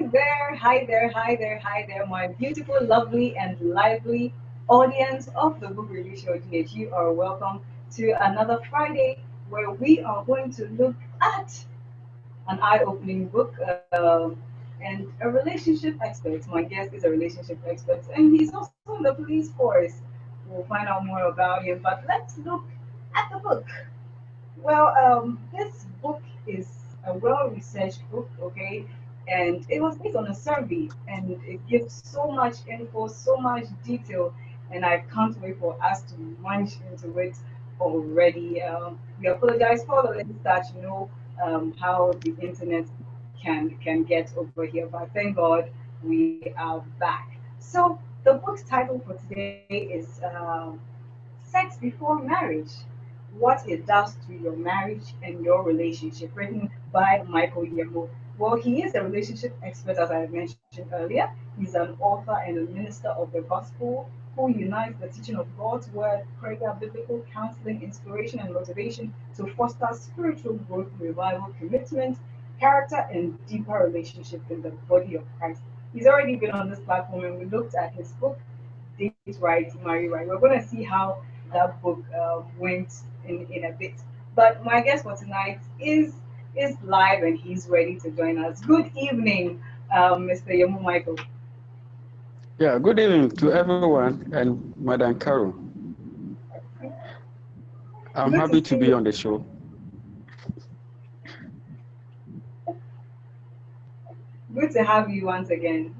Hi there, my beautiful, lovely, and lively audience of the Book Review Show GH. You are welcome to another Friday where we are going to look at an eye-opening book and a relationship expert. My guest is a relationship expert, and he's also in the police force. We'll find out more about him, but let's look at the book. Well, this book is a well-researched book, okay, and it was based on a survey, and it gives so much info, so much detail, and I can't wait for us to munch into it already. We apologize for the late start, how the internet can get over here, but thank God we are back. So the book's title for today is Sex Before Marriage, What It Does to Your Marriage and Your Relationship, written by Michael Yemoh. Well, he is a relationship expert, as I mentioned earlier. He's an author and a minister of the gospel who unites the teaching of God's word, prayer, biblical counseling, inspiration, and motivation to foster spiritual growth, revival, commitment, character, and deeper relationship in the body of Christ. He's already been on this platform, and we looked at his book, Date Right, Marry Right. We're going to see how that book went in a bit. But my guest for tonight is live and he's ready to join us. Good evening, Mr. Yemoh Michael. Yeah, good evening to everyone and Madam Carol. I'm Good to happy to see be you. on the show. Good to have you once again.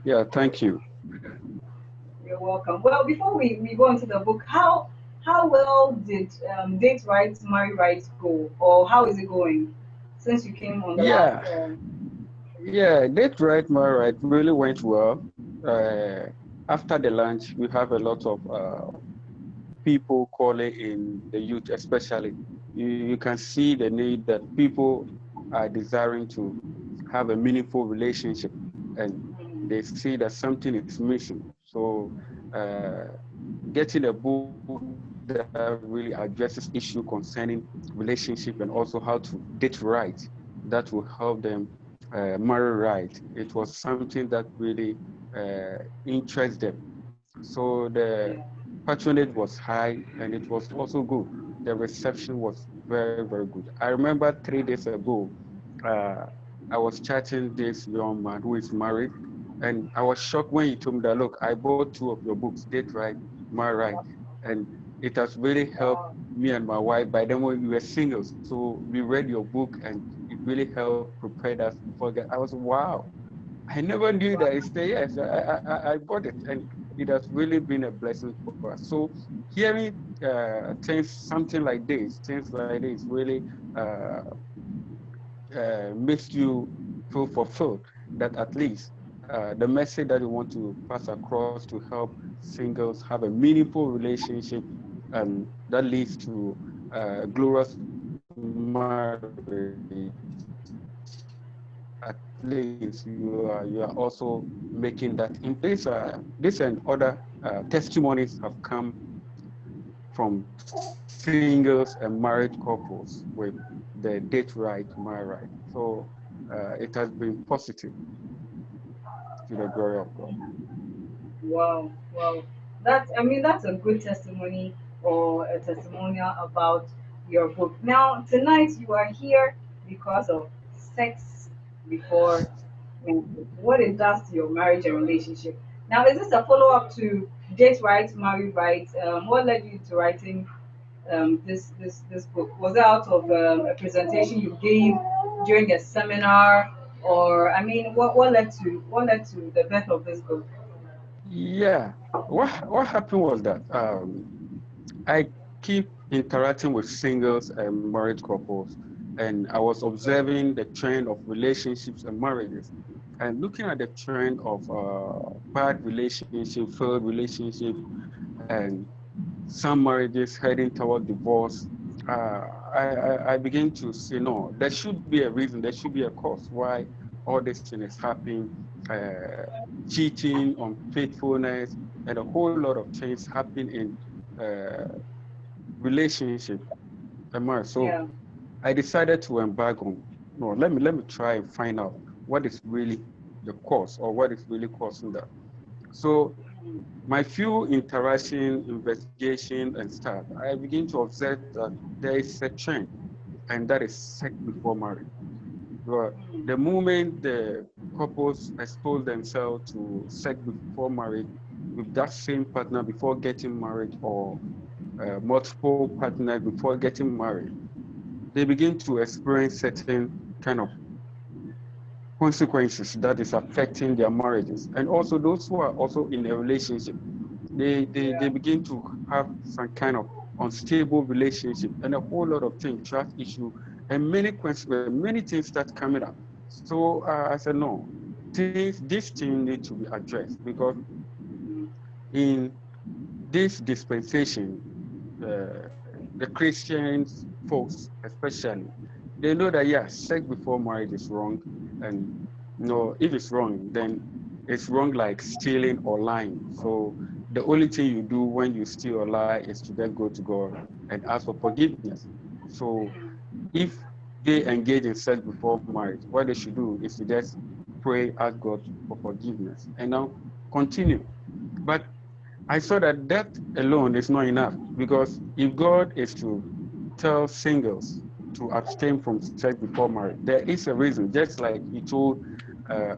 Yeah, thank you. You're welcome. Well, before we go into the book, how well did Date Right, Marry Right go, or how is it going since you came on the last? Yeah, yeah, that right, my right, really went well. After the lunch, we have a lot of people calling in, the youth especially. You can see the need that people are desiring to have a meaningful relationship, and they see that something is missing. So uh, getting a book that really addresses issue concerning relationship and also how to date right, that will help them marry right. It was something that really interests them. So the Yeah. patronage was high and it was also good. The reception was very, very good. I remember 3 days ago, uh, I was chatting this young man who is married, and I was shocked when he told me that, look, I bought 2 of your books, Date Right, Marry Right, and it has really helped Wow. me and my wife. By then we were singles, so we read your book and it really helped prepare us before that. I was, wow, I never knew that. It's the, yes, I bought it, and it has really been a blessing for us. So hearing something like this, things like this, really uh, makes you feel fulfilled that at least the message that you want to pass across to help singles have a meaningful relationship, and that leads to glorious marriage. At least you are also making that impact. This and other testimonies have come from singles and married couples with the Date Right, Marry Right. So it has been positive to the glory of God. Wow, wow. That's a good testimony or a testimonial about your book. Now, tonight you are here because of sex before marriage, what it does to your marriage and relationship. Now, is this a follow-up to Date Right, Marry Right? What led you to writing this book? Was it out of a presentation you gave during a seminar, or what led to the birth of this book? Yeah. What happened was that I keep interacting with singles and married couples, and I was observing the trend of relationships and marriages, and looking at the trend of bad relationship, failed relationship, and some marriages heading toward divorce. I begin to say, no, there should be a reason, there should be a cause why all this thing is happening. Uh, Cheating, unfaithfulness, and a whole lot of things happen in uh, relationship and marriage. So Yeah. I decided to embark on, no, let me try and find out what is really the cause or what is really causing that. So my few interaction, investigation, and stuff, I begin to observe that there is a trend, and that is sex before marriage. But the moment the couples expose themselves to sex before marriage with that same partner before getting married, or multiple partners before getting married, they begin to experience certain kind of consequences that is affecting their marriages. And also those who are also in a relationship, they begin to have some kind of unstable relationship and a whole lot of things, trust issue, and many questions, many things start coming up. So I said, no, this thing need to be addressed, because in this dispensation, the Christians folks especially, they know that, yeah, sex before marriage is wrong. And no, if it's wrong, then it's wrong like stealing or lying. So the only thing you do when you steal or lie is to then go to God and ask for forgiveness. So if they engage in sex before marriage, what they should do is to just pray, ask God for forgiveness, and now continue. But I saw that that alone is not enough, because if God is to tell singles to abstain from sex before marriage, there is a reason, just like he told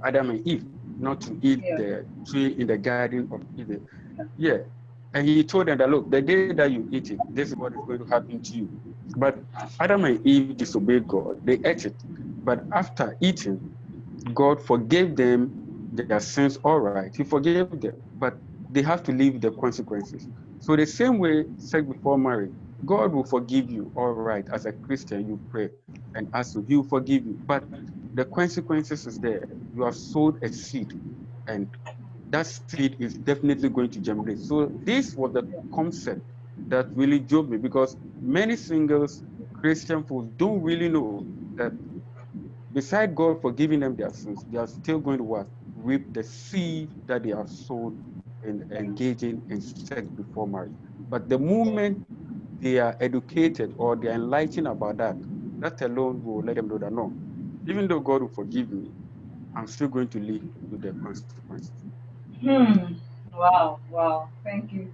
Adam and Eve not to eat Yeah. the tree in the garden of Eden. Yeah. And he told them that, look, the day that you eat it, this is what is going to happen to you. But Adam and Eve disobeyed God. They ate it. But after eating, God forgave them their sins, all right. He forgave them, but they have to live the consequences. So the same way, sex before marriage, God will forgive you, all right. As a Christian, you pray and ask Him, He will forgive you. But the consequences is there. You have sowed a seed, and that seed is definitely going to germinate. So this was the concept that really drove me, because many singles, Christian folks don't really know that beside God forgiving them their sins, they are still going to what? Reap the seed that they have sown in engaging in sex before marriage. But the moment they are educated or they are enlightened about that, that alone will let them know that, no, even though God will forgive me, I'm still going to live with the consequences. Hmm. Wow, wow. Thank you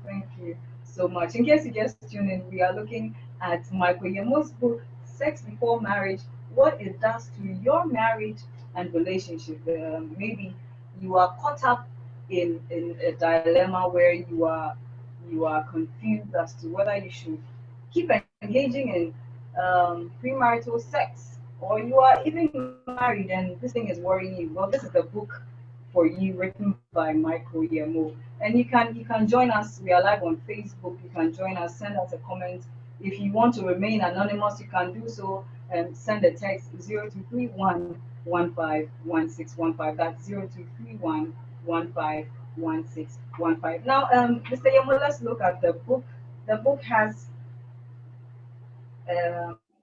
so much. In case you just tuned in, we are looking at Michael Yemoh's book, Sex Before Marriage, What It Does to Your Marriage and Relationship. Maybe you are caught up in a dilemma where you are confused as to whether you should keep engaging in premarital sex, or you are even married and this thing is worrying you. Well, this is the book for you, written by Michael Yemoh. And you can join us. We are live on Facebook. You can join us. Send us a comment. If you want to remain anonymous, you can do so. Send a text 0231 151615. That's 0231 151615. Now, Mr. Yemoh, let's look at the book. The book has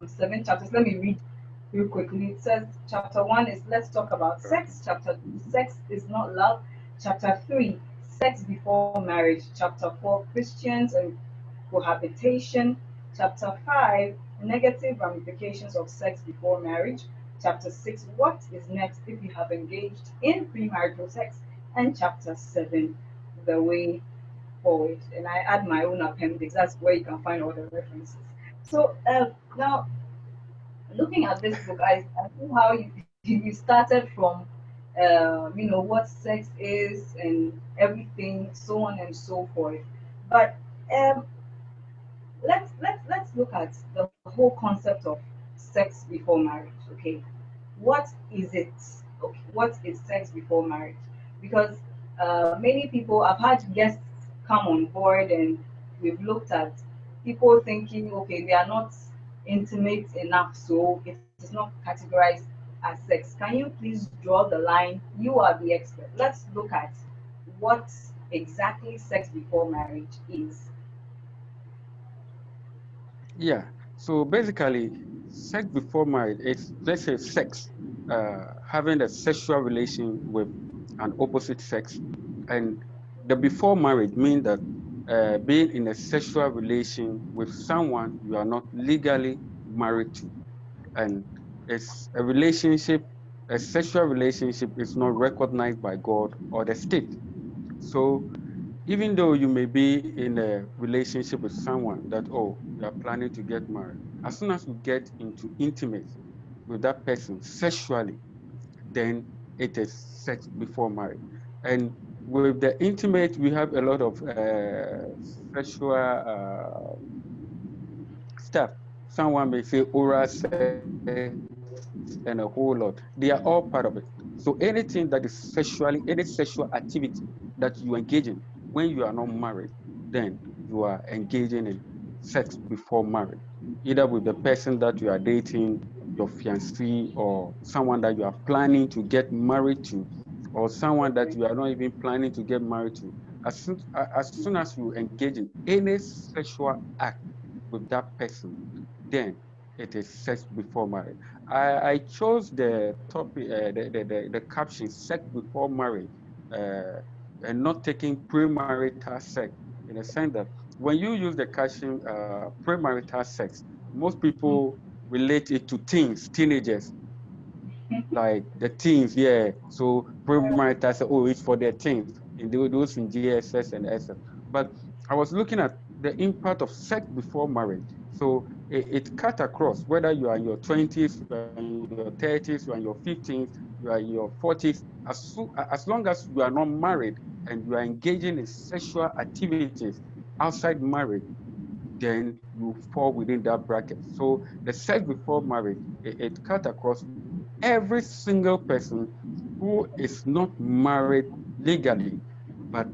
7 chapters. Let me read real quickly. It says chapter 1 is let's talk about sex. Chapter 2, sex is not love. Chapter 3, sex before marriage. Chapter 4, Christians and cohabitation. Chapter 5, negative ramifications of sex before marriage. Chapter 6, what is next if you have engaged in premarital sex. And chapter 7, the way forward. And I add my own appendix. That's where you can find all the references. So now, looking at this book, I see how you, you started from, what sex is and everything, so on and so forth. But um, let's look at the whole concept of sex before marriage. Okay, what is it? Okay, what is sex before marriage? Because many people, I've had guests come on board, and we've looked at people thinking, okay, they are not intimate enough, so it is not categorized as sex. Can you please draw the line? You are the expert. Let's look at what exactly sex before marriage is. Yeah. So basically, sex before marriage is, let's say, sex, having a sexual relation with an opposite sex, and the before marriage means that being in a sexual relation with someone you are not legally married to, and it's a relationship. A sexual relationship is not recognized by God or the state. So even though you may be in a relationship with someone that, oh, you are planning to get married, as soon as you get into intimacy with that person sexually, then it is sex before marriage. And with the intimate, we have a lot of sexual stuff. Someone may say oral sex and a whole lot. They are all part of it. So anything that is sexually, any sexual activity that you engage in when you are not married, then you are engaging in sex before marriage, either with the person that you are dating, your fiancé, or someone that you are planning to get married to, or someone that Okay. you are not even planning to get married to. As soon as you engage in any sexual act with that person, then it is sex before marriage. I chose the topic, the caption, sex before marriage, uh, and not taking premarital sex, in a sense that when you use the caption premarital sex, most Mm. people relate it to teens, teenagers, like the teens, yeah. So premarital say, oh, it's for their teens, in those in GSS and SS. But I was looking at the impact of sex before marriage. So it cut across whether you are in your 20s, you are in your 30s, you are in your 15s, you are in your 40s. As long as you are not married and you are engaging in sexual activities outside marriage, then you fall within that bracket. So the sex before marriage, it cut across every single person who is not married legally, but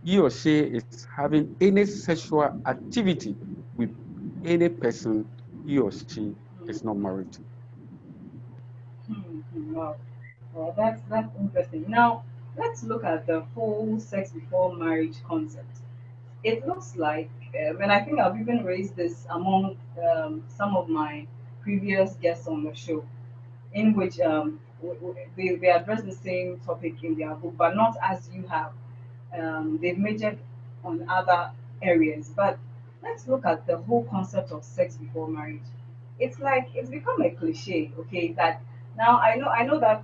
he or she is having any sexual activity with any person he or she is not married to. Wow. Well, that's interesting. Now, let's look at the whole sex before marriage concept. It looks like, and I think I've even raised this among some of my previous guests on the show, in which they address the same topic in their book, but not as you have. They've majored on other areas. But let's look at the whole concept of sex before marriage. It's like it's become a cliche, okay? That now I know that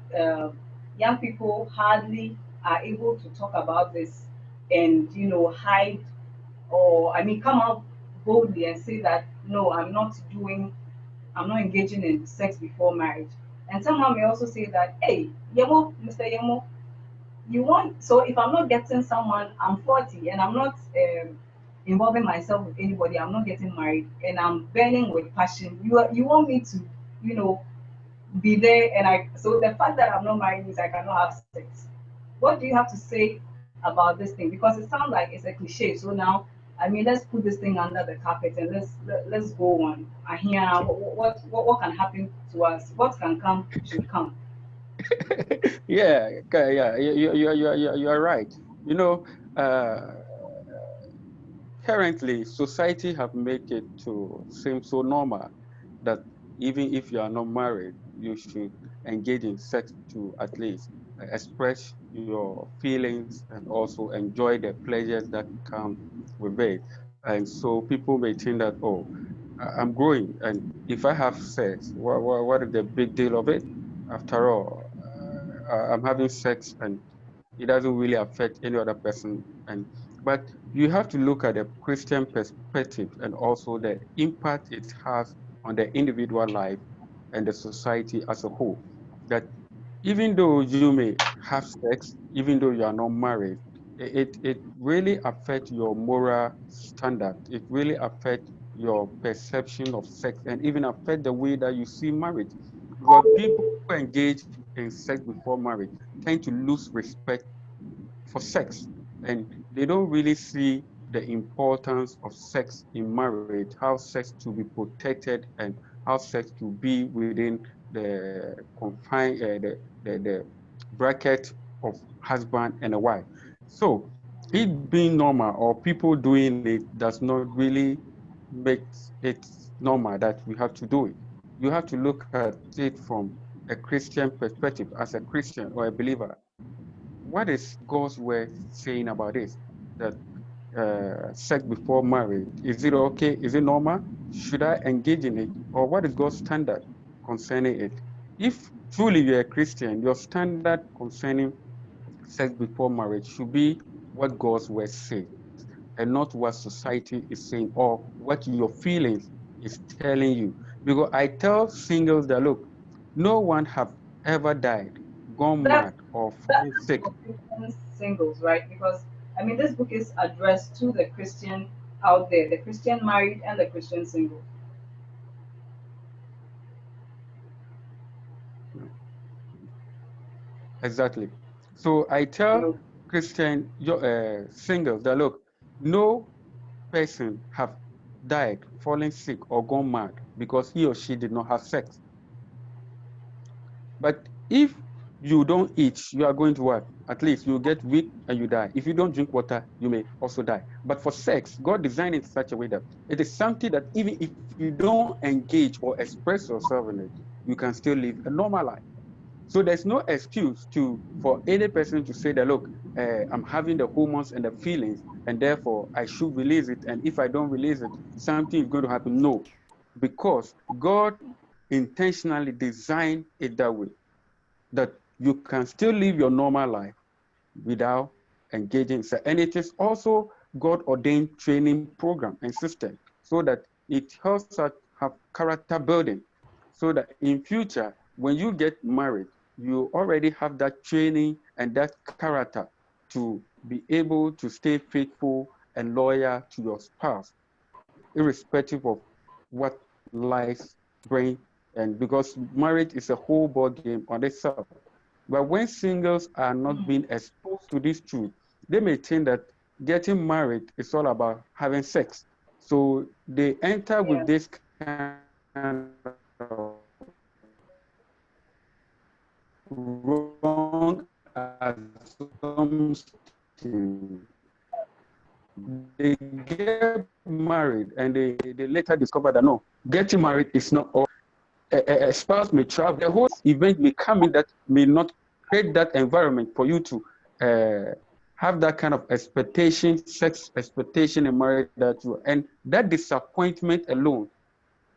young people hardly are able to talk about this and hide, or I mean come out boldly and say that no, I'm not engaging in sex before marriage. And someone may also say that, hey, Yemo, Mr. Yemo, you want, so if I'm not getting someone, I'm 40 and I'm not involving myself with anybody, I'm not getting married, and I'm burning with passion. You want me to, you know, be there, and so the fact that I'm not married means I cannot have sex. What do you have to say about this thing? Because it sounds like it's a cliche. So now, I mean, let's put this thing under the carpet and let's go on. I hear what can happen to us. What can come should come. Yeah, yeah, you are right. You know, uh, currently society have made it to seem so normal that even if you are not married, you should engage in sex to at least express your feelings and also enjoy the pleasures that come with it. And so people may think that, oh, I'm growing, and if I have sex, what is the big deal of it? After all, I'm having sex and it doesn't really affect any other person. But you have to look at the Christian perspective and also the impact it has on the individual life and the society as a whole. That even though you may have sex, even though you are not married, it really affects your moral standard. It really affects your perception of sex and even affect the way that you see marriage. Because people who engage in sex before marriage tend to lose respect for sex, and they don't really see the importance of sex in marriage, how sex to be protected, and how sex to be within the confine, the bracket of husband and a wife. So it being normal or people doing it does not really make it normal that we have to do it. You have to look at it from a Christian perspective. As a Christian or a believer, what is God's word saying about this? That sex before marriage, is it okay? Is it normal? Should I engage in it? Or what is God's standard concerning it? if truly you're a Christian, your standard concerning sex before marriage should be what God's word says and not what society is saying or what your feelings is telling you. Because I tell singles that look, no one have ever died, gone That mad, or that fallen sick. for Christian singles, right? Because I mean, this book is addressed to the Christian out there, the Christian married and the Christian single. Exactly. So I tell You Christian singles that look, no person have died, fallen sick, or gone mad because he or she did not have sex. But if you don't eat, you are going to what? At least you get weak and you die. If you don't drink water, you may also die. But for sex, God designed it in such a way that it is something that even if you don't engage or express yourself in it, you can still live a normal life. So there's no excuse for any person to say that, look, I'm having the hormones and the feelings, and therefore I should release it. And if I don't release it, something is going to happen. No, because God intentionally designed it that way, that you can still live your normal life without engaging. So, and it is also God ordained training program and system so that it helps us have character building so that in future, when you get married, you already have that training and that character to be able to stay faithful and loyal to your spouse, irrespective of what life brings. And because marriage is a whole ball game on itself. But when singles are not being exposed to this truth, they may think that getting married is all about having sex. So they enter with yeah. this kind of wrong assumption. They get married and they later discover that no, getting married is not all. A spouse may travel, the whole event may come in that may not create that environment for you to uh, have that kind of expectation, sex expectation in marriage that you, and that disappointment alone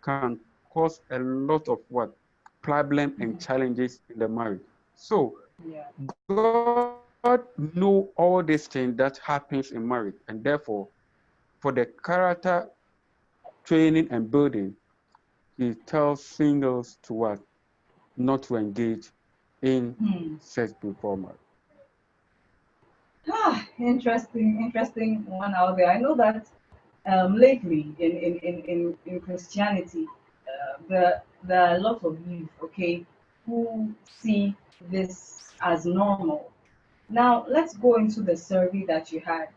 can cause a lot of what problem and challenges in the marriage. So Yeah. God know all these things that happens in marriage, and therefore, for the character training and building, He tells singles to what not to engage in Hmm. sex before marriage. Ah, interesting one out there. I know that lately in Christianity, there are a lot of youth, okay, who see this as normal. Now, let's go into the survey that you had.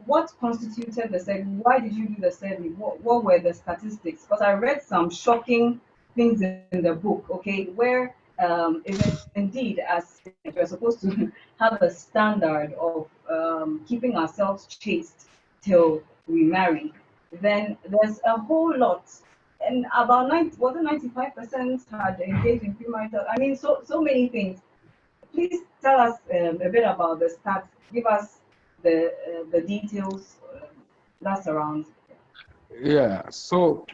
What constituted the survey? Why did you do the survey? What were the statistics? Because I read some shocking things in the book, okay, where if indeed as Christians we're supposed to have a standard of keeping ourselves chaste till we marry, then there's a whole lot. And about 90, was it 95% had engaged in premarital? I mean, so many things. Please tell us a bit about the stats. Give us the details that surrounds. Yeah, so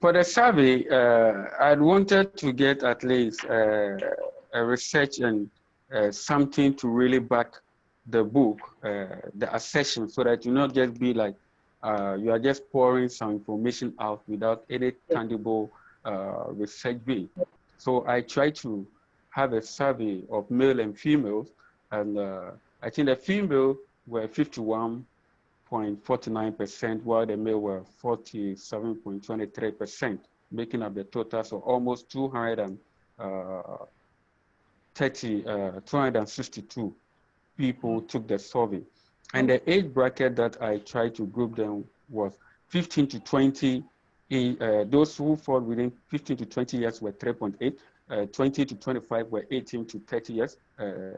for the survey, I wanted to get at least a research and something to really back the book, the assertion, so that you not just be like you are just pouring some information out without any tangible research being. So I try to have a survey of male and females, and I think the female were 51.49%, while the male were 47.23%, making up the total. So almost 262 people took the survey. And the age bracket that I tried to group them was 15 to 20. Those who fall within 15 to 20 years were 3.8, 20 to 25 were 18 to 30 years, uh,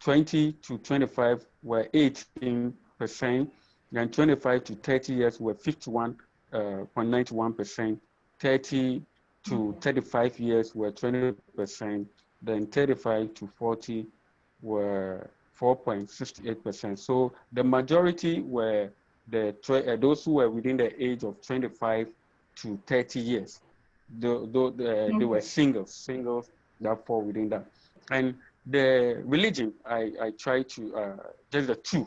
20 to 25 were 18%, and 25 to 30 years were 51.91%, 30 to 35 years were 20%, then 35 to 40 were 4.68%. So the majority were those who were within the age of 25 to 30 years. they were singles that fall within that. And the religion, I try to, just the two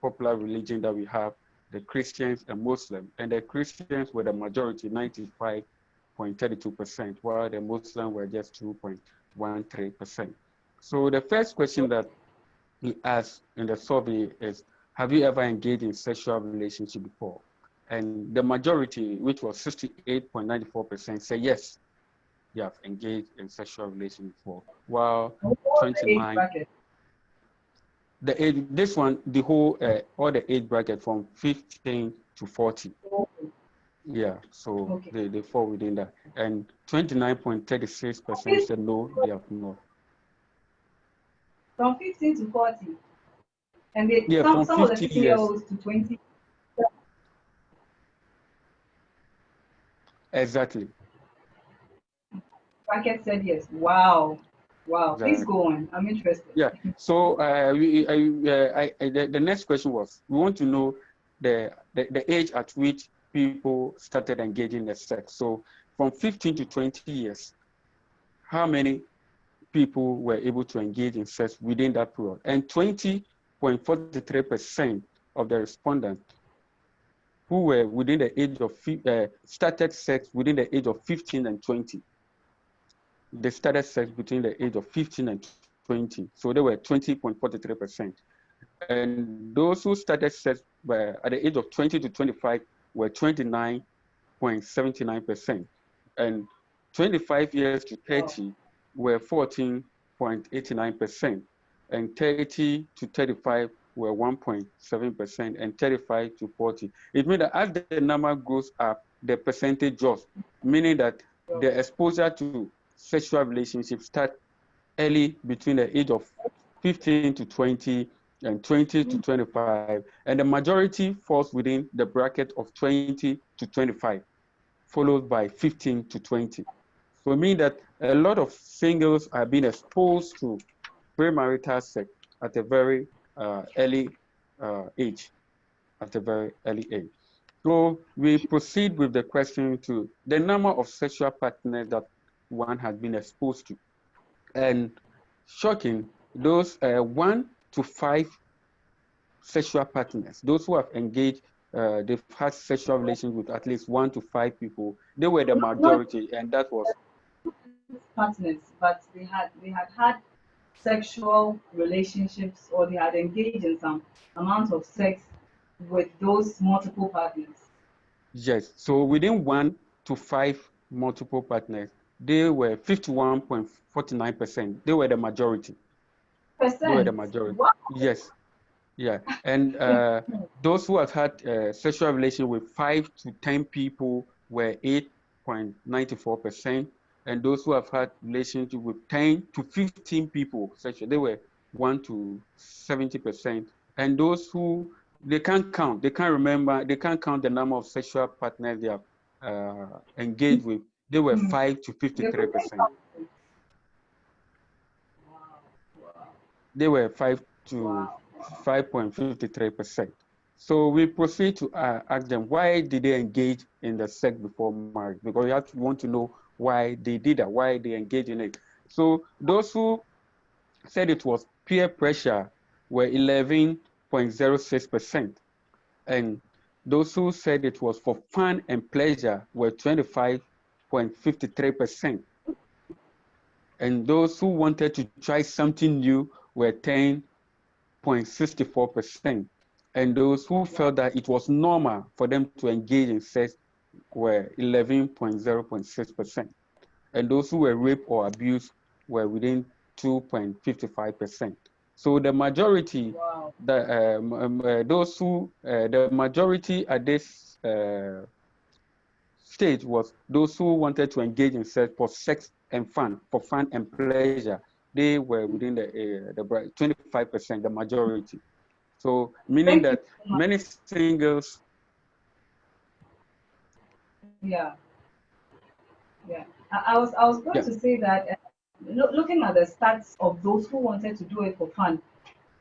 popular religion that we have, the Christians and Muslim. And the Christians were the majority, 95.32%, while the Muslims were just 2.13%. So the first question that he asked in the survey is, have you ever engaged in sexual relationship before? And the majority, which was 68.94%, say yes, you have engaged in sexual relations before, while What the age 29, bracket? the age, this one, the whole, all the age bracket from 15 to 40. Okay. Yeah, so Okay. they fall within that. And 29.36% said no, they have not. From 15 to 40. And Yeah, some from some of the 50 years, 15-year-olds to 20 exactly. bracket said yes. Wow. Wow. Please Exactly. go on. I'm interested. Yeah. So the next question was, we want to know the age at which people started engaging in sex. So from 15 to 20 years, how many people were able to engage in sex within that period? And 20.43% of the respondents who were within the age of started sex within the age of 15 and 20. They started sex between the age of 15 and 20. So they were 20.43%. And those who started sex at the age of 20 to 25 were 29.79%. And 25 years to Wow. 30 were 14.89%. And 30 to 35 were 1.7%, and 35 to 40. It means that as the number goes up, the percentage drops, meaning that the exposure to sexual relationships start early between the age of 15 to 20 and 20 to 25, and the majority falls within the bracket of 20 to 25, followed by 15 to 20. So it means that a lot of singles are being exposed to premarital sex at a very early age, at a very early age. So we proceed with the question to the number of sexual partners that one has been exposed to. And shocking, those 1 to 5 sexual partners, those who have engaged, they've had sexual relations with at least 1 to 5 people, they were the Not majority, and that was, partners, but they had sexual relationships, or they had engaged in some amount of sex with those multiple partners. yes. So within 1 to 5 multiple partners, they were 51.49%. They were the majority. They were the Percent. majority. Wow. Yes. Yeah, and those who have had sexual relation with 5 to 10 people were 8.94%, and those who have had relationship with 10 to 15 people sexual, they were 1 to 70%, and those who they can't count, they can't remember, they can't count the number of sexual partners they have engaged with, they were 5 to They couldn't 53%. count. Wow. Wow. They were 5 to Wow. 5.53%. So we proceed to ask them, why did they engage in the sex before marriage? Because we have to want to know why they did that, why they engaged in it. So those who said it was peer pressure were 11.06%. And those who said it was for fun and pleasure were 25.53%. And those who wanted to try something new were 10.64%. And those who felt that it was normal for them to engage in sex were 11.06%. And those who were raped or abused were within 2.55%. So the majority, Wow. those who, the majority at this stage was those who wanted to engage in sex for sex and fun, for fun and pleasure. They were within the 25%, the majority. So meaning Thank you that so much. many singles, Yeah. Yeah. I was yeah, going to say that looking at the stats of those who wanted to do it for fun,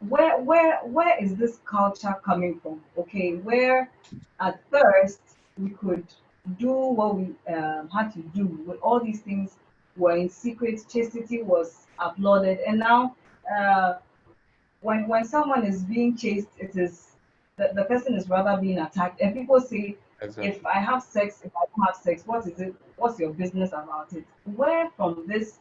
where is this culture coming from? Okay, where at first we could do what we had to do with all these things were in secret. Chastity was applauded, and now uh, when someone is being chased, it is the person is rather being attacked, and people say, if Exactly. I have sex, if I don't have sex, what is it? What's your business about it? Where from this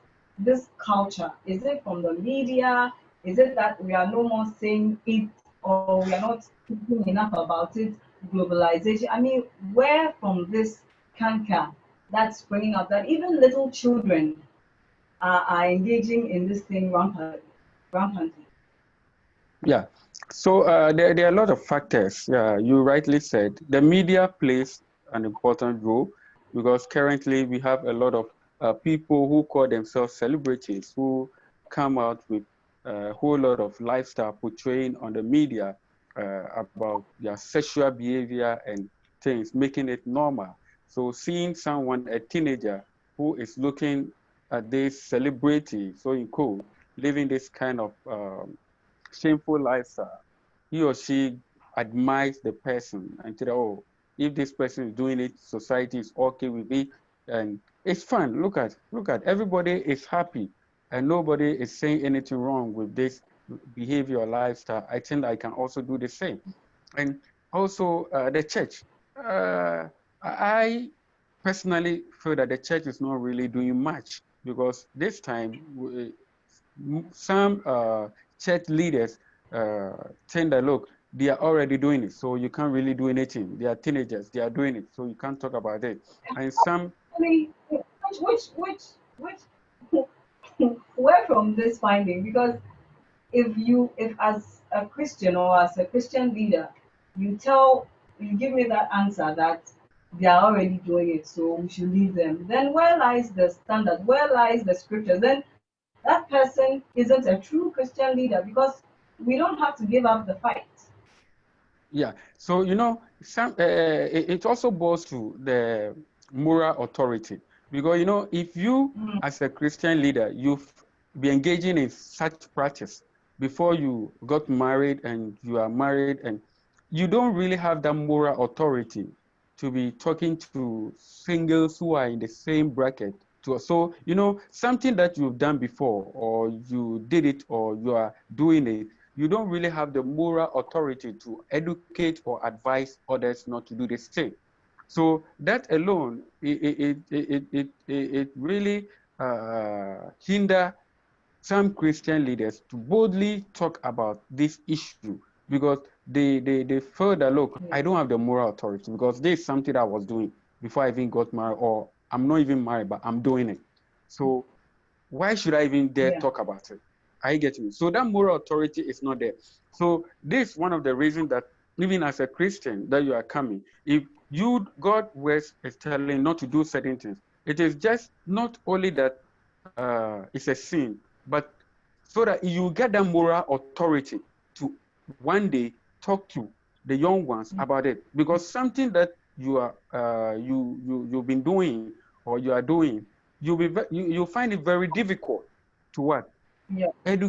culture? Is it from the media? Is it that we are no more saying it, or we are not thinking enough about it? Globalization. I mean, where from this canker that's springing up that even little children are engaging in this thing rampantly? Yeah. So there are a lot of factors. You rightly said the media plays an important role because currently we have a lot of people who call themselves celebrities who come out with a whole lot of lifestyle portraying on the media about their sexual behavior and things, making it normal. So seeing someone, a teenager, who is looking at this celebrity, so in quote, living this kind of shameful lifestyle, he or she admires the person and say, oh, if this person is doing it, society is okay with it, and it's fun. Look at everybody is happy, and nobody is saying anything wrong with this behavior or lifestyle. I think I can also do the same. And also the church. I personally feel that the church is not really doing much because this time some church leaders think that look, they are already doing it, so you can't really do anything. They are teenagers, they are doing it, so you can't talk about it. And some, Actually, which where from this finding? Because if as a Christian or as a Christian leader, you give me that answer that they are already doing it, so we should leave them. Then where lies the standard? Where lies the scripture? Then that person isn't a true Christian leader because we don't have to give up the fight. yeah. So some it also boils to the moral authority because if you Mm, as a Christian leader you've been engaging in such practice before you got married and you are married and you don't really have that moral authority to be talking to singles who are in the same bracket. So something that you've done before or you did it or you are doing it, you don't really have the moral authority to educate or advise others not to do the same. So that alone, it really hinder some Christian leaders to boldly talk about this issue because they feel that, look, I yeah, don't have the moral authority because this is something that I was doing before I even got married, or I'm not even married, but I'm doing it. So why should I even dare yeah, talk about it? I get me. So that moral authority is not there. So this is one of the reasons that even as a Christian that you are coming, if you God is telling not to do certain things, it is just not only that it's a sin, but so that you get that moral authority to one day talk to the young ones about it. Because something that you've been doing or you are doing, you'll find it very difficult to what? yeah.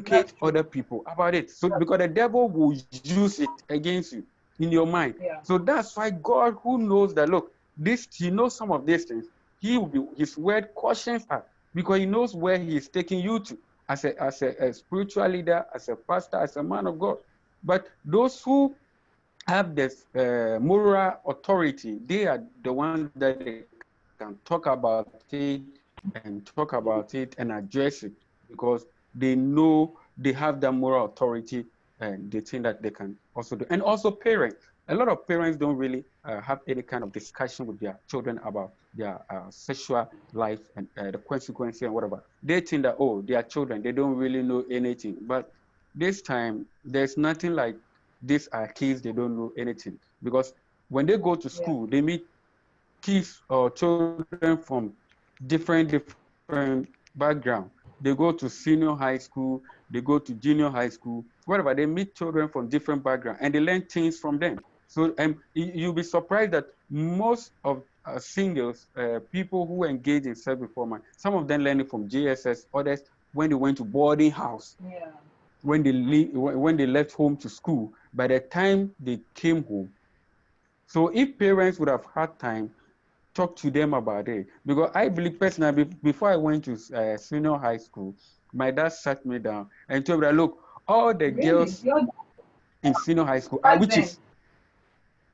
That's Educate true. other people about it. So because the devil will use it against you in your mind. Yeah, So that's why God, who knows that, look, he knows some of these things, his word cautions us because he knows where he is taking you to as a spiritual leader, as a pastor, as a man of God. But those who have this moral authority, they are the ones that they can talk about it and talk about it and address it because they know they have that moral authority and they think that they can also do. And also parents. A lot of parents don't really have any kind of discussion with their children about their sexual life and the consequences and whatever. They think that, oh, they are children, they don't really know anything. But this time, there's nothing like these are kids, they don't know anything. Because when they go to yeah, school, they meet kids or children from different background. They go to senior high school, they go to junior high school, whatever. They meet children from different background and they learn things from them. So you'll be surprised that most of singles, people who engage in self-performance, some of them learning from JSS, others when they went to boarding house, yeah, when they left home to school, by the time they came home. So if parents would have had time talk to them about it. Because I believe personally, before I went to senior high school, my dad sat me down and told me that, look, all the Really? girls Your in senior high school are back then? witches.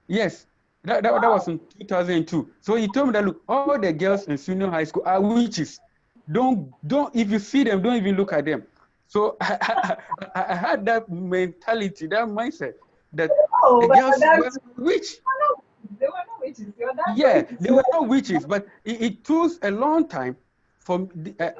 Yes, that was Wow. in 2002. So he told me that, look, all the girls in senior high school are witches. Don't if you see them, don't even look at them. So I had that mentality, that mindset that Oh, the but girls were that's witch. they were not witches. Your dad Yeah, went to they were school. not witches, but it took a long time for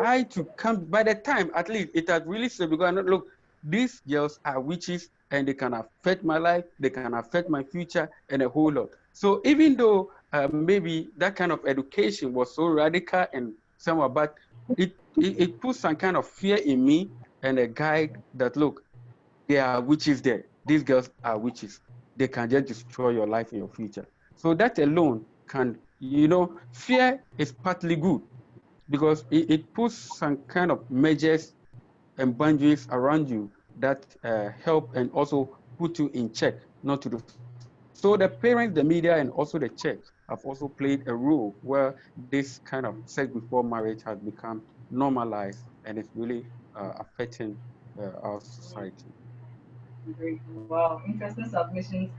I to come. By the time, at least, it had really said, because I know, look, these girls are witches and they can affect my life, they can affect my future, and a whole lot. So even though maybe that kind of education was so radical and somehow, but it put some kind of fear in me and a guide that, look, there are witches there. These girls are witches. They can just destroy your life and your future. So that alone can, fear is partly good because it puts some kind of measures and boundaries around you that help and also put you in check not to do. So the parents, the media, and also the church have also played a role where this kind of sex before marriage has become normalized and it's really affecting our society. Great. Wow, interesting submissions.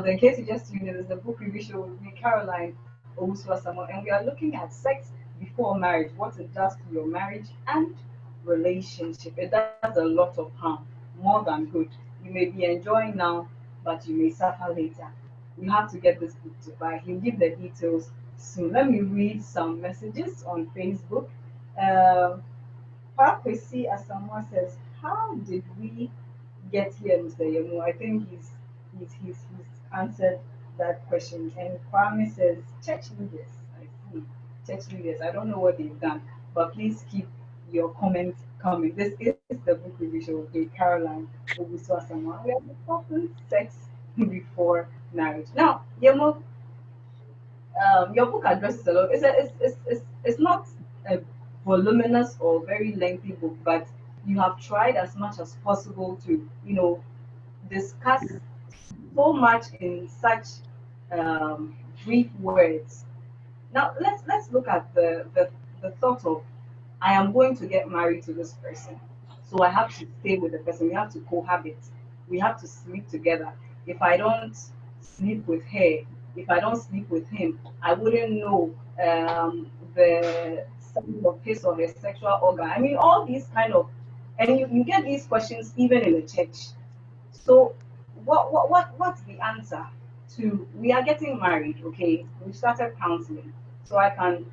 In case you just tuned in, there's the book review show with me, Caroline Owusu Asamoah, and we are looking at sex before marriage, what it does to your marriage and relationship. It does a lot of harm, more than good. You may be enjoying now, but you may suffer later. You have to get this book to buy. He'll give the details soon. Let me read some messages on Facebook. Um Pakwesi Asamoah says, "How did we get here, Mr. Yemo?" I think he's answered that question. And Kwame says, "Church leaders." I see. Church leaders. I don't know what they've done, but please keep your comments coming. This is the book review show with Caroline Owusu Asamoah. We are discussing sex before marriage. Now, Yemo, your book addresses a lot. It's not a voluminous or very lengthy book, but you have tried as much as possible to, discuss so much in such brief words. Now let's look at the thought of I am going to get married to this person. So I have to stay with the person. We have to cohabit. We have to sleep together. If I don't sleep with her, if I don't sleep with him, I wouldn't know the size of his or her sexual organ. I mean, all these kind of, and you get these questions even in the church. So what's the answer to we are getting married, okay? We started counseling. So I can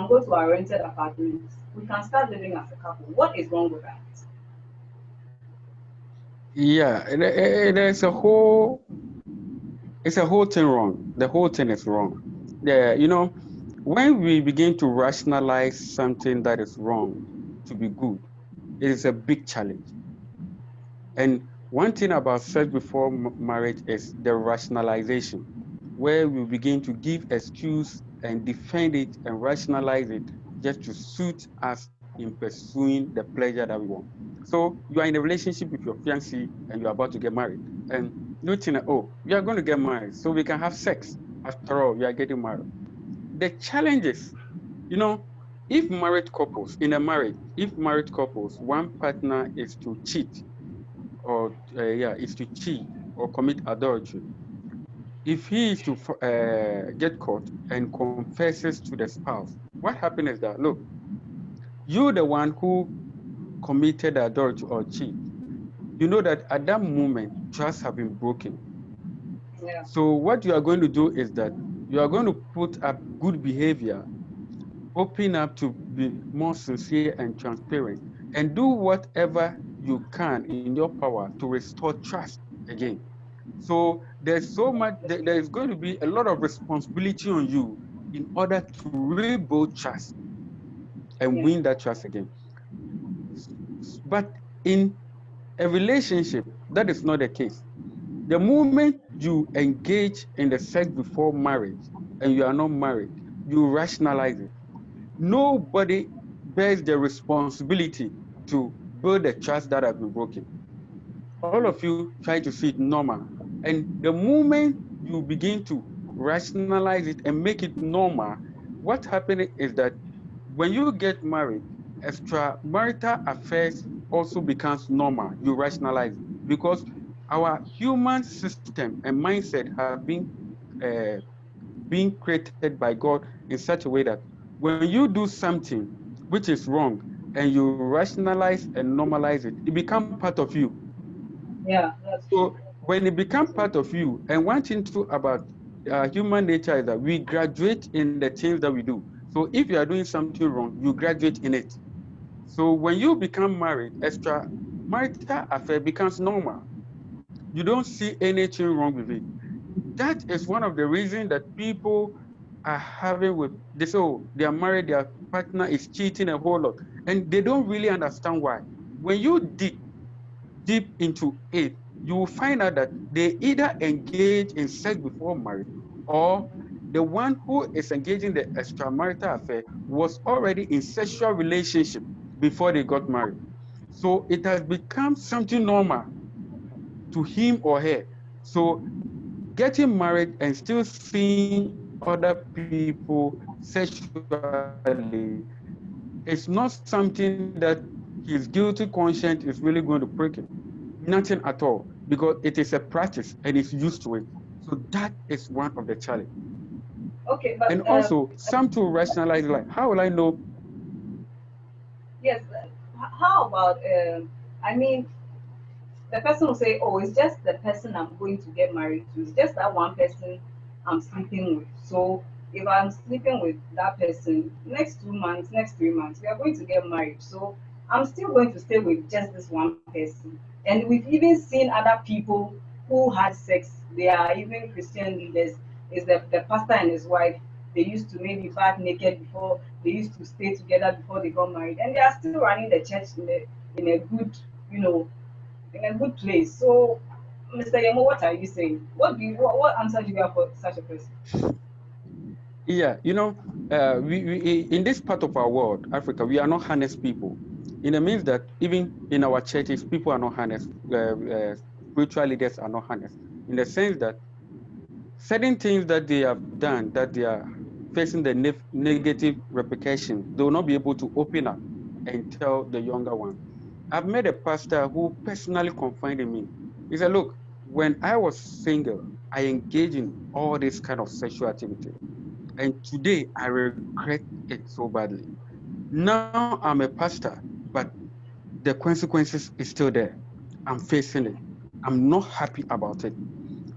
go to our rented apartment. We can start living as a couple. What is wrong with that? Yeah, there's it's a whole thing wrong. The whole thing is wrong. Yeah, when we begin to rationalize something that is wrong to be good, it is a big challenge. And one thing about sex before marriage is the rationalization, where we begin to give excuse and defend it and rationalize it just to suit us in pursuing the pleasure that we want. So you are in a relationship with your fiancé and you're about to get married. And you think, oh, we are going to get married so we can have sex. After all, we are getting married. The challenge is, you know, if married couples, in a marriage, if married couples, one partner is to cheat or is to cheat or commit adultery, if he is to get caught and confesses to the spouse, what happens is that, look, you the one who committed adultery or cheat, you know that at that moment trust have been broken. Yeah. So what you are going to do is that you are going to put up good behavior, open up to be more sincere and transparent, and do whatever you can in your power to restore trust again. So there's so much, there's going to be a lot of responsibility on you in order to rebuild trust and Yeah. win that trust again. But in a relationship, that is not the case. The moment you engage in the sex before marriage and you are not married, you rationalize it. Nobody bears the responsibility to build the trust that has been broken. All of you try to see it normal. And the moment you begin to rationalize it and make it normal, what happened is that when you get married, extramarital affairs also becomes normal. You rationalize it because our human system and mindset have been uh, being created by God in such a way that when you do something which is wrong and you rationalize and normalize it, it becomes part of you. Yeah, that's true. So when it becomes part of you, and one thing too about human nature is that we graduate in the things that we do. So if you are doing something wrong, you graduate in it. So when you become married, extramarital affair becomes normal. You don't see anything wrong with it. That is one of the reasons that people are having with this. Oh, they are married, their partner is cheating a whole lot, and they don't really understand why. When you dig deep into it, you will find out that they either engage in sex before marriage, or the one who is engaging the extramarital affair was already in sexual relationship before they got married. So it has become something normal to him or her. So getting married and still seeing other people sexually is not something that his guilty conscience is really going to prick him. Nothing at all, because it is a practice and he's used to it. So that is one of the challenge. And Okay, also, but some to rationalize like, how will I know? yes, how about I mean, the person will say, "Oh, it's just the person I'm going to get married to. It's just that one person I'm sleeping with. So if I'm sleeping with that person, next 2 months, next 3 months, we are going to get married. So I'm still going to stay with just this one person." And we've even seen other people who had sex. They are even Christian leaders. Is the pastor and his wife? They used to maybe bath naked before they used to stay together before they got married, and they are still running the church in a good, you know, in a good place. So, Mr. Yemo, what are you saying? What answer do you have for such a person? Yeah, we in this part of our world, Africa, we are not honest people. In the means that even in our churches, people are not honest. Spiritual leaders are not honest. In the sense that certain things that they have done, that they are facing the negative repercussion, they will not be able to open up and tell the younger one. I've met a pastor who personally confided in me. He said, "Look, when I was single, I engaged in all this kind of sexual activity. And today I regret it so badly. Now I'm a pastor, but the consequences is still there. I'm facing it. I'm not happy about it."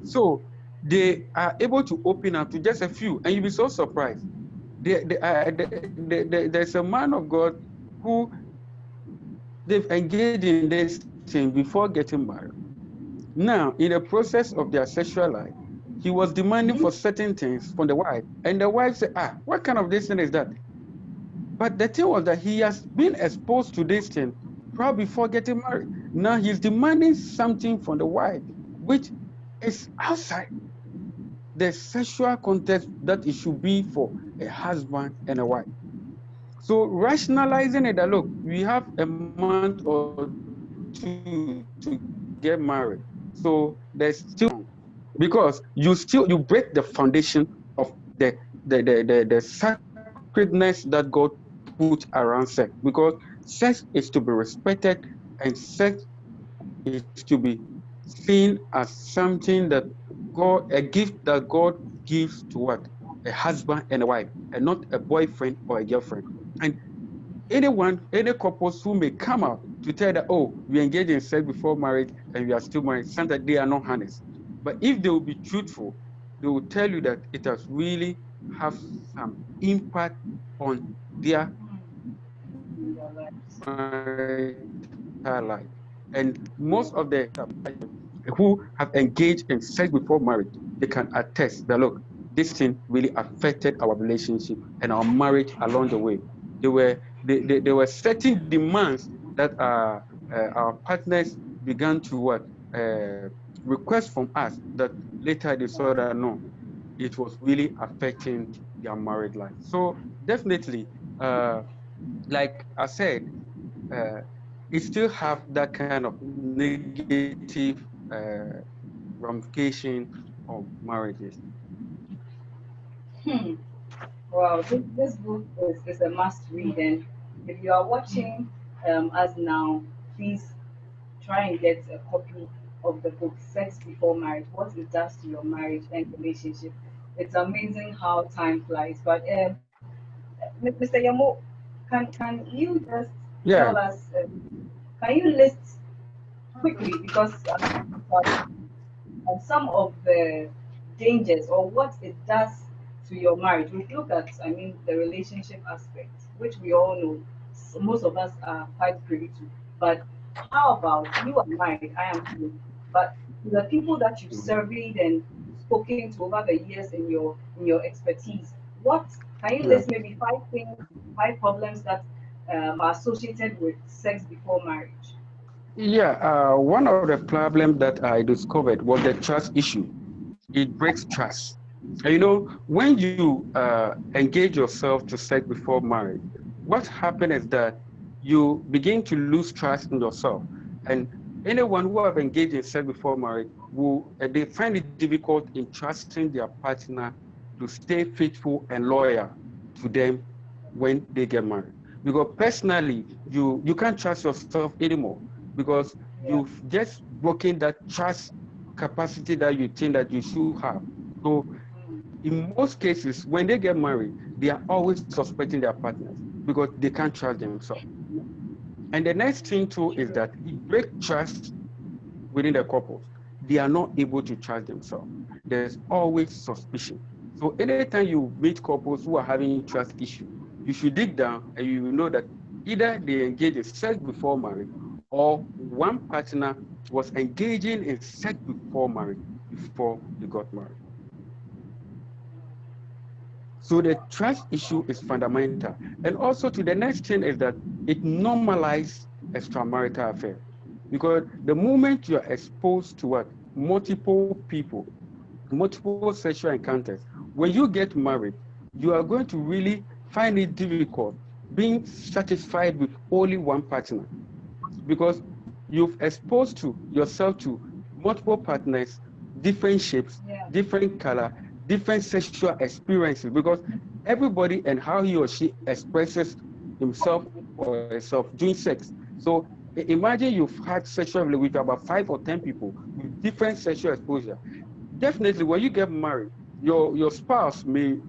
So they are able to open up to just a few, and you'll be so surprised. There's a man of God who they've engaged in this thing before getting married. Now, in the process of their sexual life, he was demanding for Mm-hmm. certain things from the wife, and the wife said, "Ah, what kind of this thing is that?" But the thing was that he has been exposed to this thing probably before getting married. Now he's demanding something from the wife, which is outside the sexual context that it should be for a husband and a wife. So rationalizing it that look, we have a month or two to get married. So there's still because you break the foundation of the sacredness that God put around sex, because sex is to be respected, and sex is to be seen as something that a gift that God gives to what? A husband and a wife, and not a boyfriend or a girlfriend. And any couples who may come out to tell that, oh, we engaged in sex before marriage and we are still married, sometimes they are not honest. But if they will be truthful, they will tell you that it has really have some impact on their In their marital life. lives. And most of the who have engaged in sex before marriage, they can attest that look, this thing really affected our relationship and our marriage along the way. There were certain demands that our partners began to request from us, that later they saw that no, it was really affecting their married life. So definitely, like I said, uh, it still have that kind of negative ramification of marriages. Hmm. Wow, this book is a must read. And if you are watching us now, please try and get a copy of the book Sex Before Marriage, What It Does to Your Marriage and Relationship. It's amazing how time flies. But Mr. Yamo, can you just tell Yeah, us, can you list quickly, because some of the dangers or what it does to your marriage. We've looked at, I mean, the relationship aspect, which we all know, most of us are quite privy to. But how about you are married, I am too. But the people that you've surveyed and spoken to over the years in your expertise, what can you yeah. list maybe five things, five problems that are associated with sex before marriage? Yeah, one of the problems that I discovered was the trust issue. It breaks trust. And you know, when you engage yourself to sex before marriage, what happens is that you begin to lose trust in yourself. And anyone who have engaged in sex before marriage will they find it difficult in trusting their partner to stay faithful and loyal to them when they get married. Because personally, you can't trust yourself anymore because Yeah. you've just broken that trust capacity that you think that you should have. So in most cases, when they get married, they are always suspecting their partners because they can't trust themselves. And the next thing too is True. that it breaks trust within the couples. They are not able to trust themselves. There's always suspicion. So anytime you meet couples who are having trust issues, you should dig down and you will know that either they engage in sex before marriage or one partner was engaging in sex before marriage before they got married. So the trust issue is fundamental. And also to the next thing is that it normalizes extramarital affair. Because the moment you are exposed to what? Multiple people, multiple sexual encounters, when you get married, you are going to really find it difficult being satisfied with only one partner because you've exposed to yourself to multiple partners, different shapes, Yeah. different color, different sexual experiences because everybody and how he or she expresses himself or herself during sex. So imagine you've had sexual relations with about 5 or 10 people with different sexual exposure. Definitely, when you get married, your spouse may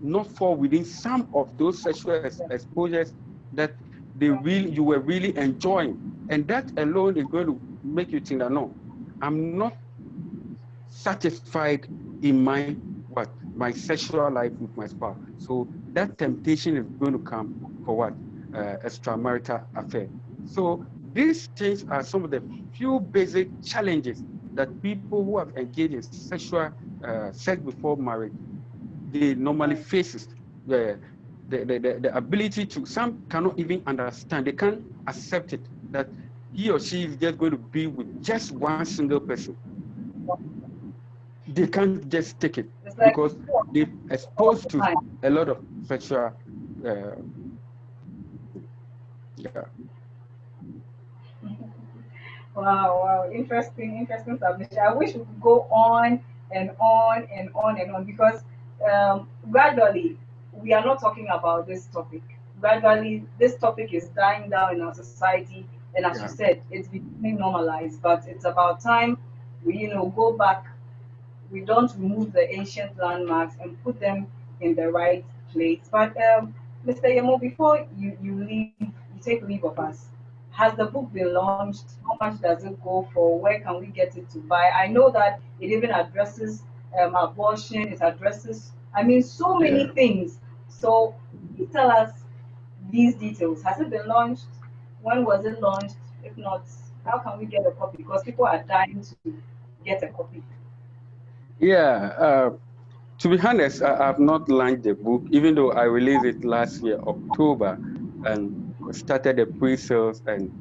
not fall within some of those sexual exposures that you were really enjoying, and that alone is going to make you think that no, I'm not satisfied in my sexual life with my spouse. So that temptation is going to come for what extramarital affair. So these things are some of the few basic challenges that people who have engaged in sexual sex before marriage they normally Right. faces. The, the ability to some cannot even understand, they can't accept it that he or she is just going to be with just one single person. They can't just take it It's like because they're all exposed the to time. a lot of sexual uh, yeah. Wow, wow, interesting, interesting submission. I wish we could go on and on and on and on because gradually we are not talking about this topic. Gradually, this topic is dying down in our society, and as you Yeah. said, it's becoming normalized. But it's about time we, go back. We don't remove the ancient landmarks and put them in the right place. But Mr. Yemo, before you leave, you take leave of us. Has the book been launched? How much does it go for? Where can we get it to buy? I know that it even addresses abortion. It addresses, I mean, so many Yeah. things. So please tell us these details. Has it been launched? When was it launched? If not, how can we get a copy? Because people are dying to get a copy. Yeah. To be honest, I've not launched the book, even though I released it last year, October, and started the pre-sales and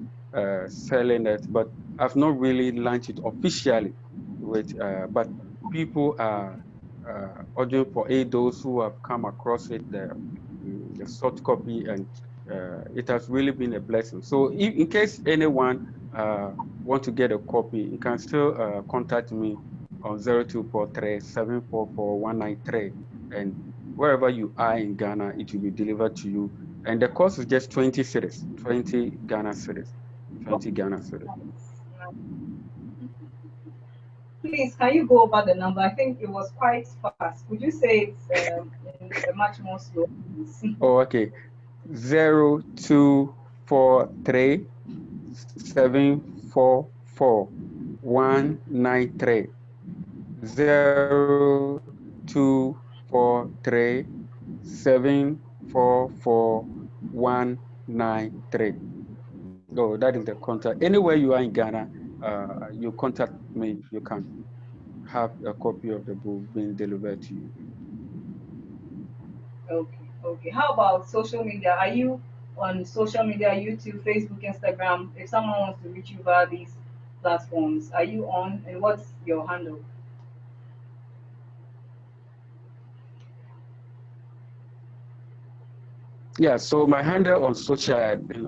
selling it, but I've not really launched it officially. But people are ordering for it, those who have come across it, the soft copy, and it has really been a blessing. So in case anyone want to get a copy, you can still contact me on 0243 744 193, and wherever you are in Ghana, it will be delivered to you. And the cost is just 20 cedis, 20 Ghana cedis, 20 Ghana cedis. Please, can you go over the number? I think it was quite fast. Would you say it's in a much more slow pace? Oh, okay. 0243 744 193. 0243 744 193. Oh, that is the contact. Anywhere you are in Ghana, you contact me. You can have a copy of the book being delivered to you. Okay, okay. How about social media? Are you on social media, YouTube, Facebook, Instagram? If someone wants to reach you via these platforms, are you on? And what's your handle? Yeah, so my handle on social,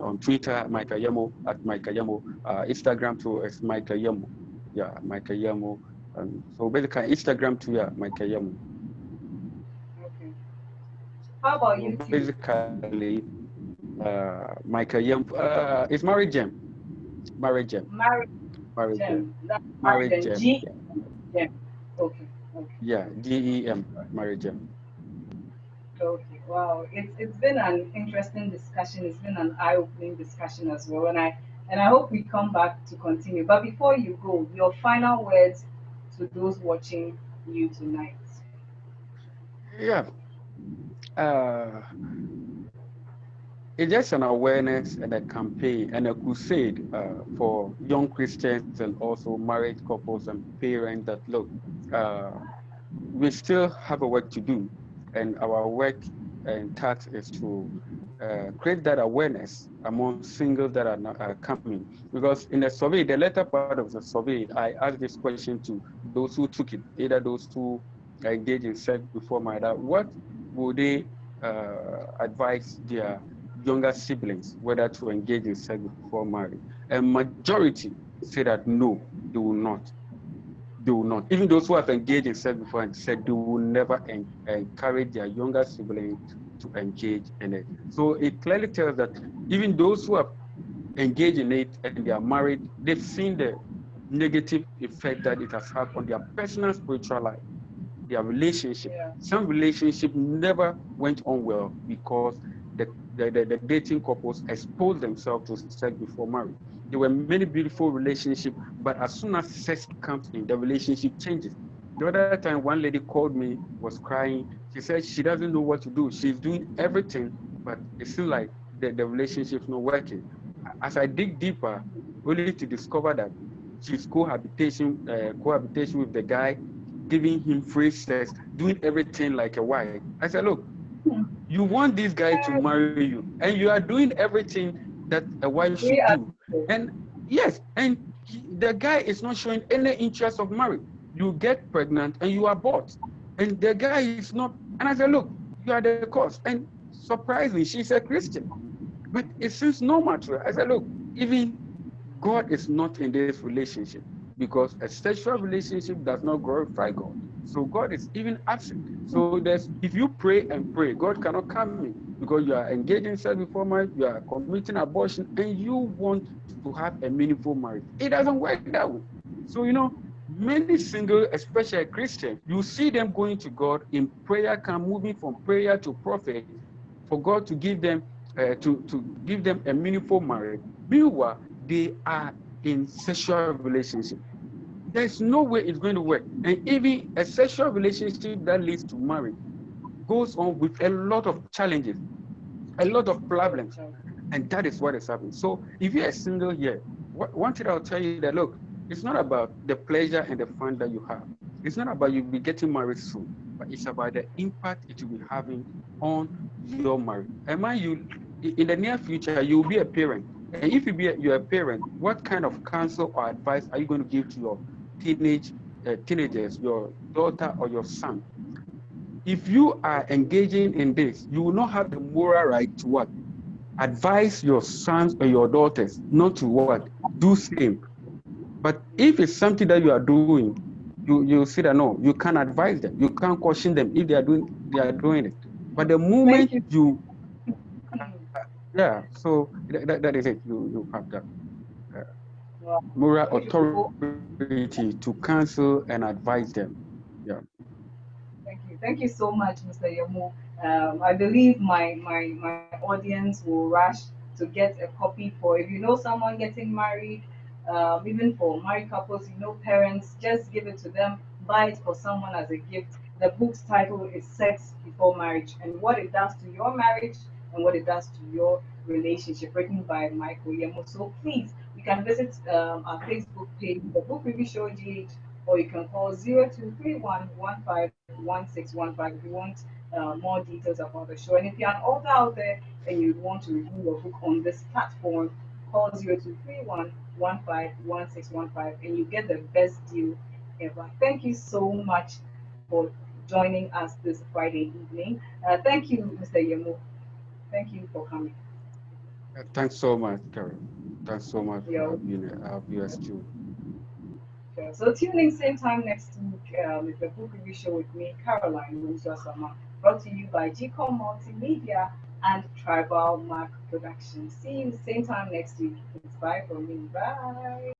on Twitter, Michael Yemoh, at Michael Yemoh. Instagram too is Michael Yemoh. Yeah, Michael Yemoh. So basically, Instagram too, yeah, Michael Yemoh. Okay. How about So YouTube? basically, Michael Yemoh, it's Married Gem. Married Gem. Married Married Gem. Gem. That's married Married and Gem. G Yeah, Gem. Okay, okay. yeah, GEM, Married Gem. Okay, wow. It's been an interesting discussion. It's been an eye-opening discussion as well. And I hope we come back to continue. But before you go, your final words to those watching you tonight. Yeah. Uh, it's just an awareness and a campaign and a crusade for young Christians and also married couples and parents that look, uh, we still have a work to do, and our work and task is to create that awareness among singles that are coming. Because in the survey, the later part of the survey, I asked this question to those who took it, either those who engage in sex before marriage, what would they advise their younger siblings whether to engage in sex before marriage? And majority say that no, they will not. They will not. Even those who have engaged in sex before and said they will never encourage their younger siblings to engage in it. So it clearly tells that even those who have engaged in it and they are married, they've seen the negative effect that it has had on their personal spiritual life, their relationship. Yeah. Some relationship never went on well because the dating couples exposed themselves to sex before marriage. There were many beautiful relationships, but as soon as sex comes in, the relationship changes. The other time, one lady called me, was crying. She said she doesn't know what to do. She's doing everything, but it seems like the relationship's not working. As I dig deeper, only to discover that she's cohabitation with the guy, giving him free sex, doing everything like a wife. I said, look, you want this guy to marry you, and you are doing everything that a wife should We are do. And yes, and the guy is not showing any interest of marriage. You get pregnant and you abort. And the guy is not. And I said, look, you are the cause. And surprisingly, she's a Christian. But it seems normal to her. I said, look, even God is not in this relationship because a sexual relationship does not glorify God. So God is even absent. So if you pray and pray, God cannot come in because you are engaging in sex before marriage, you are committing abortion, and you want to have a meaningful marriage. It doesn't work that way. So many single, especially Christians, you see them going to God in prayer, moving from prayer to prophet, for God to give them to give them a meaningful marriage. Meanwhile, they are in sexual relationship. There's no way it's going to work. And even a sexual relationship that leads to marriage goes on with a lot of challenges, a lot of problems. And that is what is happening. So if you're single here, one thing I'll tell you that, look, it's not about the pleasure and the fun that you have. It's not about you be getting married soon, but it's about the impact it will be having on your marriage. And mind you, in the near future, you'll be a parent. And if you're a parent, what kind of counsel or advice are you going to give to your teenagers, your daughter or your son? If you are engaging in this, you will not have the moral right to what? Advise your sons or your daughters not to what? Do same. But if it's something that you are doing, you see that no, you can't advise them, you can't caution them if they are doing it. But the Thank moment you. you Mm. yeah, so that is it. You have that Wow, moral beautiful. authority to counsel and advise them. Yeah. Thank you so much, Mr. Yemo. I believe my audience will rush to get a copy for if you know someone getting married, even for married couples, you know parents, just give it to them, buy it for someone as a gift. The book's title is Sex Before Marriage and What It Does to Your Marriage and What It Does to Your Relationship, written by Michael Yemoh. So please, you can visit our Facebook page, The Book Review Show GH, or you can call 0231151615 if you want more details about the show. And if you're an author out there and you want to review your book on this platform, call 0231151615 and you get the best deal ever. Thank you so much for joining us this Friday evening. Thank you, Mr. Yemo. Thank you for coming. Thanks so much, Carol. Thanks so much for You're having our viewers too. sure. So tune in same time next week with the book review show with me, Caroline Owusu Asamoah, brought to you by GCOM Multimedia and Tribal Mark Productions. See you same time next week. It's bye from me. Bye.